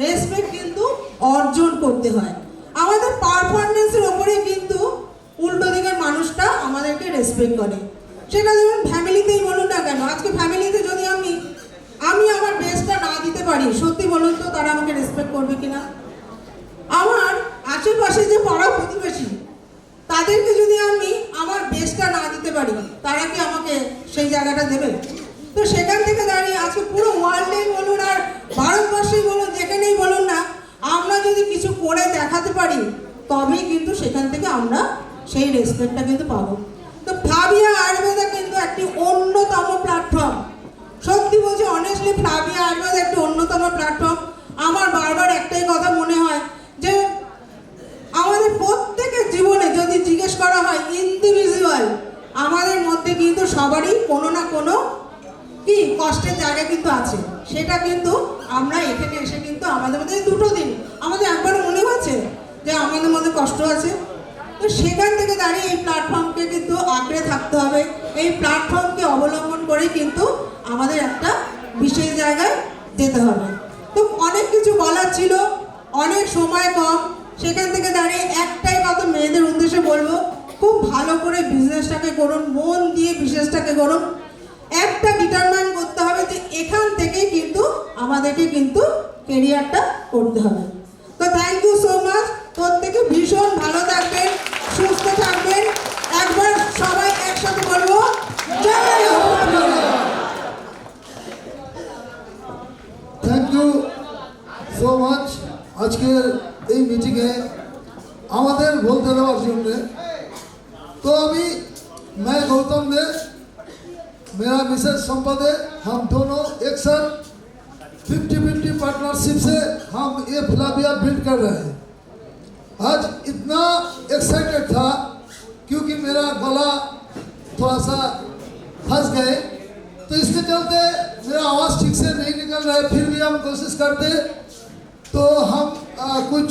Respect কিন্তু অর্জন করতে হয়। আমাদের পারফরমেন্সের ওপরে কিন্তু উল্টো দিকের মানুষটা আমাদেরকে রেসপেক্ট করে। সেটা যেমন ফ্যামিলিতেই বলুন না কেন, আজকে ফ্যামিলিতে যদি আমি আমার বেস্টটা না দিতে পারি, সত্যি বলুন তো তারা আমাকে রেসপেক্ট করবে কিনা? আমার আশেপাশে যে পাড়া প্রতিবেশী, তাদেরকে যদি আমি আমার বেস্টটা না দিতে পারি, তারা কি আমাকে সেই জায়গাটা দেবে? তো সেখান থেকে দাঁড়িয়ে আজকে পুরো ওয়ার্ল্ডেই বলুন আর ভারতবর্ষেই বলুন, যেখানেই বলুন না, আমরা যদি কিছু করে দেখাতে পারি তবেই কিন্তু সেখান থেকে আমরা সেই রেসপেক্টটা কিন্তু পাবো। তো ফ্লাভিয়া আয়ুর্বেদা কিন্তু একটি অন্যতম প্ল্যাটফর্ম। সত্যি বলছি, অনেস্টলি ফ্লাভিয়া আয়ুর্বেদা একটি অন্যতম প্ল্যাটফর্ম। আমার বারবার একটাই কথা মনে হয় যে আমাদের প্রত্যেকের জীবনে যদি জিজ্ঞেস করা হয় ইন্ডিভিজুয়াল, আমাদের মধ্যে কিন্তু সবারই কোনো না কোনো কি কষ্টের জায়গা কিন্তু আছে। সেটা কিন্তু আমরা এখানে এসে কিন্তু আমাদের মধ্যে দুটো দিন আমাদের একবারও মনে হচ্ছে যে আমাদের মধ্যে কষ্ট আছে। তো সেখান থেকে দাঁড়িয়ে এই প্ল্যাটফর্মকে কিন্তু আঁকড়ে থাকতে হবে। এই প্ল্যাটফর্মকে অবলম্বন করে কিন্তু আমাদের একটা বিশেষ জায়গায় যেতে হবে। তো অনেক কিছু বলার ছিল, অনেক সময় কম, সেখান থেকে দাঁড়িয়ে একটাই কথা মেয়েদের উদ্দেশ্যে বলবো, খুব ভালো করে বিজনেসটাকে করুন, মন দিয়ে বিজনেসটাকে করুন। একটা ডিটারমাইন করতে হবে যে এখান থেকেই কিন্তু আমাদেরকে কিন্তু কেরিয়ারটা করতে হবে। তো থ্যাংক ইউ সো মাচ। প্রত্যেকে ভীষণ ভালো থাকবেন, সুস্থ থাকবেন। একবার সবাই একসাথে বলবো জয় হোক। থ্যাংক ইউ সো মাচ আজকের এই মিটিংয়ে আমাদের বলতে দেওয়ার জন্যে। तो अभी मैं गौतम दे, मेरा मिसेज संपद है, हम दोनों एक साथ 50-50 पार्टनरशिप से हम ये फ्लाविया बिल्ड कर रहे हैं। आज इतना एक्साइटेड था क्योंकि मेरा गला थोड़ा सा फंस गए, तो इसके चलते मेरा आवाज़ ठीक से नहीं निकल रहा है। फिर भी हम कोशिश करते तो हम कुछ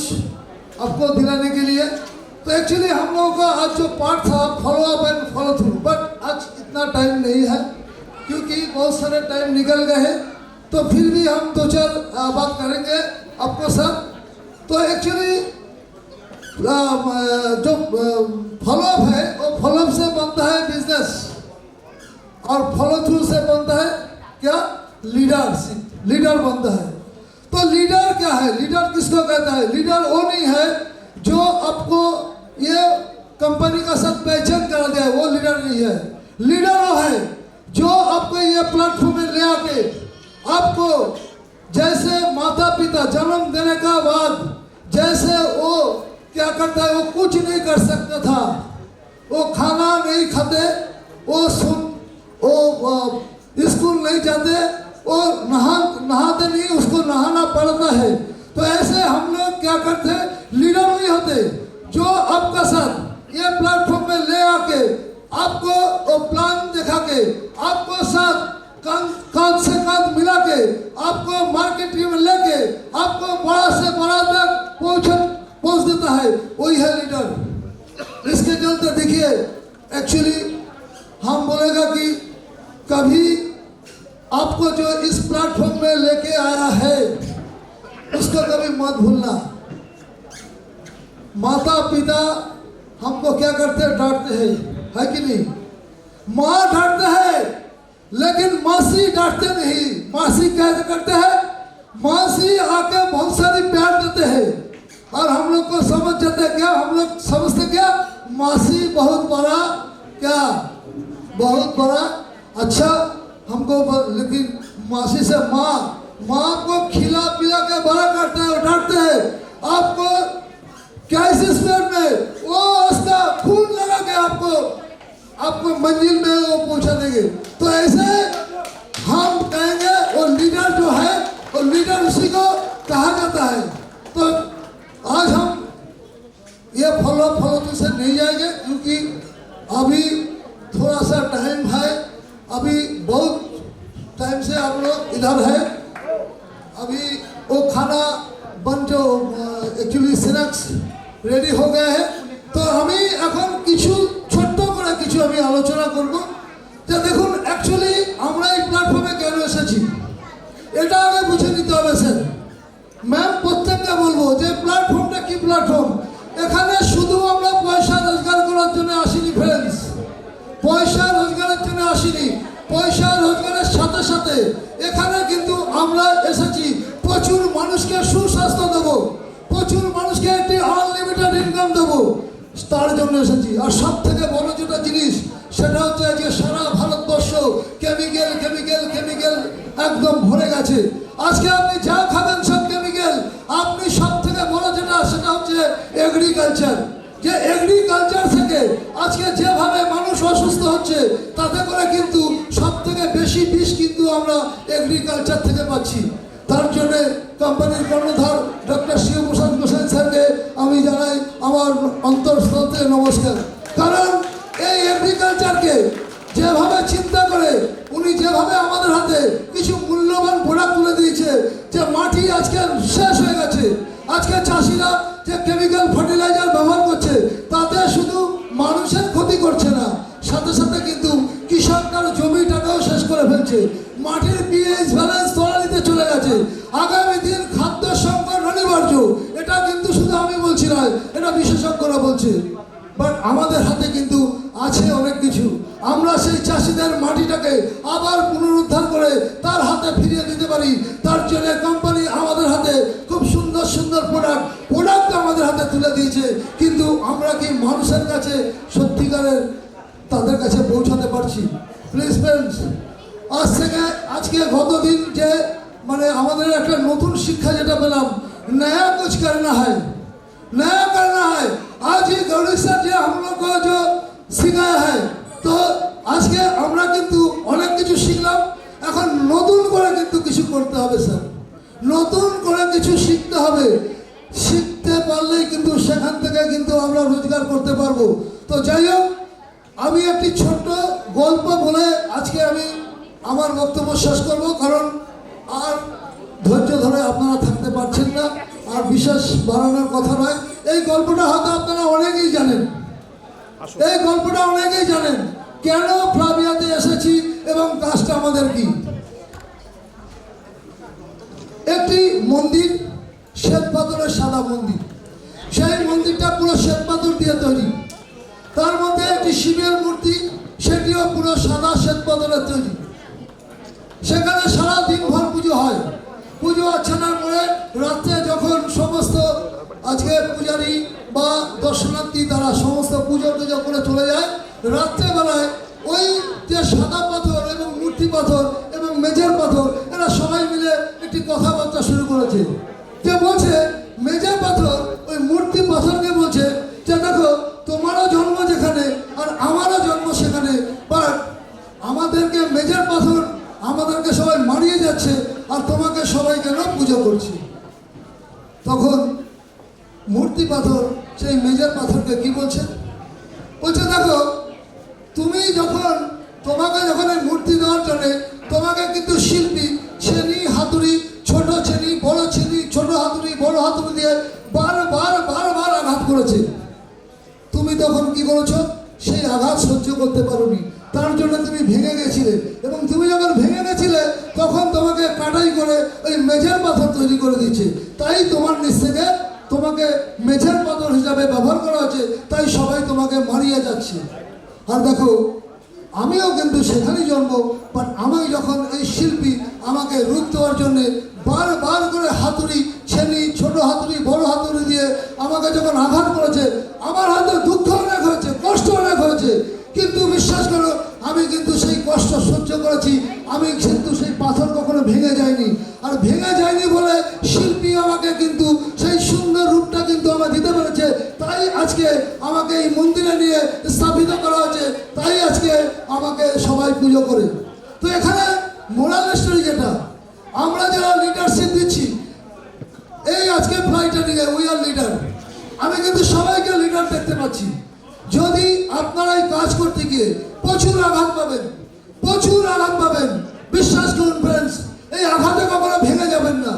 आपको दिलाने के लिए। तो एक्चुअली हम लोगों का आज जो पार्ट था follow up and follow through, but आज इतना टाइम नहीं है क्योंकि बहुत सारे टाइम निकल गए हैं। तो फिर भी हम दो चार बात करेंगे आपको साथ। तो एक्चुअली जो फॉलो अप है वो फॉलो अप से बनता है बिजनेस, और फॉलो थ्रू से बनता है क्या, लीडरशिप, लीडर बनता है। तो लीडर क्या है, लीडर किसको कहता है? लीडर वो नहीं है जो आपको ये कंपनी का साथ पहचान करा दिया, वो लीडर नहीं है। लीडर वो है जो आपको ये प्लेटफॉर्म में ले आके आपको जैसे माता पिता जन्म देने का बाद जैसे वो क्या करता है, वो कुछ नहीं कर सकता था, वो खाना नहीं खाते, वो स्कूल नहीं जाते, वो नहाते नहीं, उसको नहाना पड़ता है। तो ऐसे हम लोग क्या करते हैं, लीडर नहीं होते जो आपका साथ ये प्लेटफॉर्म में ले आके आपको वो प्लान दिखा के आपको साथ कांध से कांध मिला के आपको मार्केटिंग में लेके आपको बड़ा से बड़ा तक पहुंच देता है, वही है लीडर। इसके चलते देखिए एक्चुअली हम बोलेगा कि कभी आपको जो इस प्लेटफॉर्म में लेके आया है उसको कभी मत भूलना। माता पिता हमको क्या करते हैं, डांटते हैं, है कि नहीं? माँ डांटते हैं लेकिन मासी डांटते नहीं। मासी क्या करते हैं, मासी आके बहुत सारी प्यार देते हैं और हम लोग को समझ जाते हैं क्या, हम लोग समझते क्या, मासी बहुत बड़ा क्या, बहुत बड़ा अच्छा हमको, लेकिन मासी से माँ को खिला पिला के बड़ा करते हैं और डांटते हैं। आपको क्राइसिस में वो उसका खून लगा के आपको मंजिल में वो पहुंचा देंगे। तो ऐसे हम कहेंगे वो लीडर जो है, वो लीडर उसी को कहा जाता है। तो आज हम ये फॉलो से नहीं जाएंगे क्योंकि अभी थोड़ा सा टाइम है, अभी बहुत टाइम से आप लोग इधर है। अभी वो खाना बन जो एक्चुअली स्नैक्स रेडी हो गए हैं। तो আমি এখন কিছু ছোট্ট করে কিছু আমি আলোচনা করব যে দেখুন অ্যাকচুয়ালি আমরা এই প্ল্যাটফর্মে কেন এসেছি এটা আগে বুঝে নিতে হবে স্যার। ম্যাম প্রত্যেককে বলবো যে প্ল্যাটফর্মটা কি প্ল্যাটফর্ম। এখানে শুধু আমরা পয়সা রোজগার করার জন্য আসিনি ফ্রেন্ডস, পয়সা রোজগারের জন্য আসিনি। পয়সা রোজগারের সাথে সাথে এখানে কিন্তু আমরা এসেছি প্রচুর মানুষকে সুস্বাস্থ্য দেবো, প্রচুর মানুষকে একটি আনলিমিটেড ইনকাম দেবো, তার জন্য এসেছি। আর সব থেকে বড় যেটা জিনিস সেটা হচ্ছে যে সারা ভারতবর্ষ কেমিক্যাল কেমিক্যাল কেমিক্যাল একদম ভরে গেছে। আজকে আপনি যা খাবেন সব কেমিক্যাল। আপনি সব থেকে বড় যেটা সেটা হচ্ছে এগ্রিকালচার। যে এগ্রিকালচার থেকে আজকে যেভাবে মানুষ অসুস্থ হচ্ছে তাতে করে কিন্তু সব থেকে বেশি বিষ কিন্তু আমরা এগ্রিকালচার থেকে পাচ্ছি। তার জন্যে কোম্পানির কর্ণধার ডক্টর শিবপ্রসাদ গোসাই স্যারকে আমি জানাই আমার অন্তঃস্থল থেকে নমস্কার। কারণ এই এগ্রিকালচারকে যেভাবে চিন্তা করে উনি যেভাবে আমাদের হাতে কিছু মূল্যবান প্রোডাক্ট তুলে দিয়েছে, যে মাটি আজকে শেষ হয়ে গেছে, আজকে চাষিরা যে কেমিক্যাল ফার্টিলাইজার ব্যবহার করছে তাতে শুধু মানুষের ক্ষতি করছে না, সাথে সাথে কিন্তু কৃষকরা জমিটাকেও শেষ করে ফেলছে। মাটির পিএইচ ব্যালেন্স তলানিতে চলে গেছে। আগামী দিন খাদ্য সংকট অনিবার্য। এটা কিন্তু শুধু আমি বলছি না, এটা বিশেষজ্ঞরা বলছে। বাট আমাদের হাতে কিন্তু আছে অনেক কিছু। আমরা সেই চাষিদের মাটিটাকে আবার পুনরুদ্ধার করে তার হাতে ফিরিয়ে দিতে পারি। তার জন্য কোম্পানি আমাদের হাতে খুব সুন্দর সুন্দর প্রোডাক্ট আমাদের হাতে তুলে দিয়েছে। কিন্তু আমরা কি মানুষের কাছে সত্যিকারের তাদের কাছে পৌঁছাতে পারছি? প্লিজ ফ্রেন্ডস, আজকে গতদিন যে মানে আমাদের একটা নতুন শিক্ষা যেটা পেলাম, নয়া কুছ করনা হয়, नया करना है। आज ही गौरी सर जी हम लोग को जो सिखाया है, तो আজকে আমরা কিন্তু অনেক কিছু শিখলাম। এখন নতুন করে কিন্তু কিছু করতে হবে স্যার, নতুন করে কিছু শিখতে হবে। শিখতে পারলেই কিন্তু সেখান থেকে কিন্তু আমরা রোজগার করতে পারবো। তো যাই হোক, আমি একটি ছোট্ট গল্প বলে আজকে আমি আমার বক্তব্য শেষ করব, কারণ আর ধৈর্য ধরে আপনারা থাকতে পারছেন না, আর বিশেষ বাড়ানোর কথা নয়। এই গল্পটা হয়তো আপনারা অনেকেই জানেন, এই গল্পটা অনেকেই জানেন কেন ফ্লাভিয়াতে এসেছি এবং কাজটা আমাদের কি। একটি মন্দির, শ্বেত পাথরের সাদা মন্দির, সেই মন্দিরটা পুরো শ্বেত পাথর দিয়ে তৈরি। তার মধ্যে একটি শিবের মূর্তি, সেটিও পুরো সাদা শ্বেত পাথরের তৈরি। সেখানে সারা দিন ভর পুজো হয়। পুজো অর্চনার পরে রাত্রে যখন সমস্ত আজকে পূজারী বা দর্শনার্থী তারা সমস্ত পুজো টুজো করে চলে যায়, রাত্রেবেলায় ওই যে সাদা পাথর এবং মূর্তি পাথর এবং মেজের পাথর এরা সবাই মিলে একটি কথাবার্তা শুরু করেছে। যে বলছে মেজের পাথর ওই মূর্তি পাথরকে বলছে যে দেখো, তোমারও জন্ম যেখানে আর আমারও জন্ম সেখানে, বাট আমাদেরকে মেজের পাথর আমাদেরকে সবাই মারিয়ে যাচ্ছে আর তোমাকে সবাই কেন পুজো করছে। তখন মূর্তি পাথর সেই মেজর পাথরকে কি বলছে, বলছে দেখো, তুমি তোমাকে যখন এই মূর্তি দেওয়ার জন্যে তোমাকে কিন্তু শিল্পী ছেনি হাতুড়ি, ছোট ছেনি বড় ছেনি, ছোট হাতুড়ি বড় হাতুড়ি দিয়ে বারবার আঘাত করেছে। তুমি তখন কি করেছো, সেই আঘাত সহ্য করতে পারোনি, তার জন্য তুমি ভেঙে গেছিলে। এবং তুমি যখন ভেঙে গেছিলে তখন তোমাকে কাটাই করে ওই মেঝের পাথর তৈরি করে দিয়েছে। তাই তোমার নিচ থেকে তোমাকে মেঝের পাথর হিসাবে ব্যবহার করা হচ্ছে, তাই সবাই তোমাকে মারিয়ে যাচ্ছে। আর দেখো, আমিও কিন্তু সেখানেই জন্ম, বাট আমি যখন এই শিল্পী আমাকে রূপ দেওয়ার জন্যে বারবার করে হাতুড়ি ছেনি, ছোট হাতুড়ি বড় হাতুড়ি দিয়ে আমাকে যখন আঘাত করেছে, আমার হাতে দুঃখ অনেক হয়েছে, কষ্ট অনেক হয়েছে। কিন্তু বিশ্বাস করো, আমি কিন্তু সেই কষ্ট সহ্য করেছি। আমি কিন্তু সেই পাথর কখনো ভেঙে যায়নি। আর ভেঙে যায়নি বলে শিল্পী আমাকে কিন্তু সেই সুন্দর রূপটা কিন্তু আমাকে দিতে পেরেছে। তাই আজকে আমাকে এই মন্দিরে নিয়ে স্থাপিত করা হয়েছে, তাই আজকে আমাকে সবাই পুজো করে। তো এখানে মোরাল স্টোরি যেটা, আমরা যারা লিডারশিপ দিচ্ছি এই আজকে ফ্লাইটে নিয়ে উই আর লিডার, আমি কিন্তু সবাইকে লিডার দেখতে পাচ্ছি। যদি আপনারা এই কাজ করতে গিয়ে প্রচুর আঘাত পাবেন, প্রচুর আঘাত পাবেন, বিশ্বাস করুন ফ্রেন্ডস, এই আঘাতে কখনো ভেঙে যাবেন না।